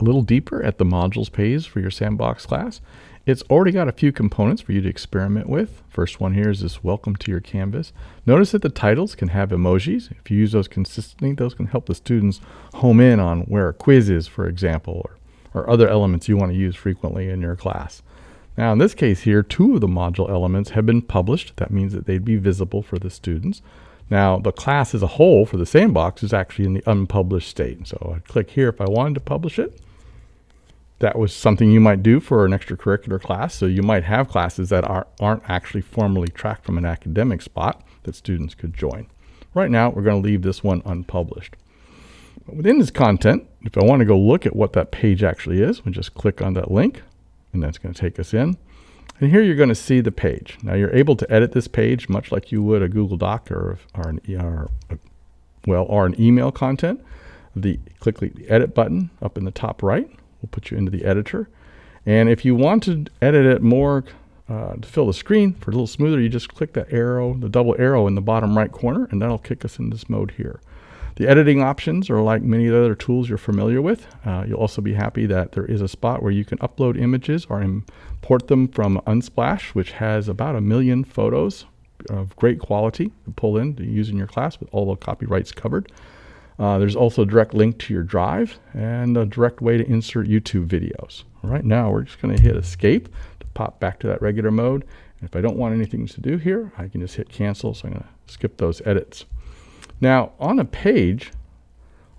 little deeper at the modules page for your Sandbox class, it's already got a few components for you to experiment with. First one here is this welcome to your Canvas. Notice that the titles can have emojis. If you use those consistently, those can help the students home in on where a quiz is, for example, or other elements you want to use frequently in your class. Now in this case here, 2 of the module elements have been published. That means that they'd be visible for the students. Now the class as a whole for the Sandbox is actually in the unpublished state. So I'd click here if I wanted to publish it. That was something you might do for an extracurricular class. So you might have classes that aren't actually formally tracked from an academic spot that students could join. Right now, we're going to leave this one unpublished. But within this content, if I want to go look at what that page actually is, we just click on that link, and that's going to take us in. And here you're going to see the page. Now you're able to edit this page much like you would a Google Doc or an email content. Click the edit button up in the top right. We'll put you into the editor. And if you want to edit it more to fill the screen for a little smoother, you just click that arrow, the double arrow in the bottom right corner, and that'll kick us in this mode here. The editing options are like many of the other tools you're familiar with. You'll also be happy that there is a spot where you can upload images or import them from Unsplash, which has about 1 million photos of great quality to pull in to use in your class with all the copyrights covered. There's also a direct link to your drive and a direct way to insert YouTube videos. Right now, we're just going to hit escape to pop back to that regular mode. And if I don't want anything to do here, I can just hit cancel. So I'm going to skip those edits. Now, on a page,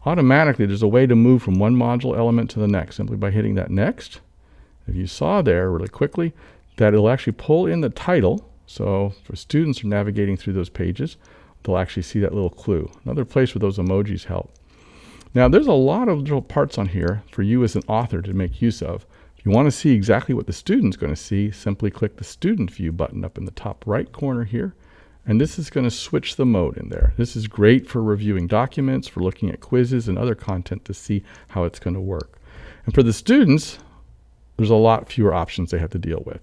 automatically there's a way to move from one module element to the next simply by hitting that next. If you saw there really quickly that it'll actually pull in the title. So for students who are navigating through those pages, they'll actually see that little clue. Another place where those emojis help. Now there's a lot of little parts on here for you as an author to make use of. If you want to see exactly what the student's going to see, simply click the Student View button up in the top right corner here. And this is going to switch the mode in there. This is great for reviewing documents, for looking at quizzes and other content to see how it's going to work. And for the students, there's a lot fewer options they have to deal with.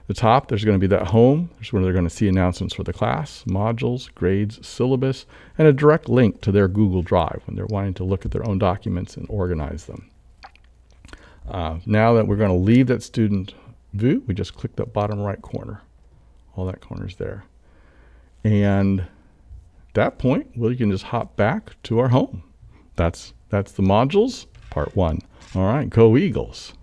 The top, there's going to be that home. There's where they're going to see announcements for the class, modules, grades, syllabus, and a direct link to their Google Drive when they're wanting to look at their own documents and organize them. Now that we're going to leave that student view, we just click that bottom right corner. All that corner's there. And at that point, well, you can just hop back to our home. That's the modules, part 1. All right, go Eagles.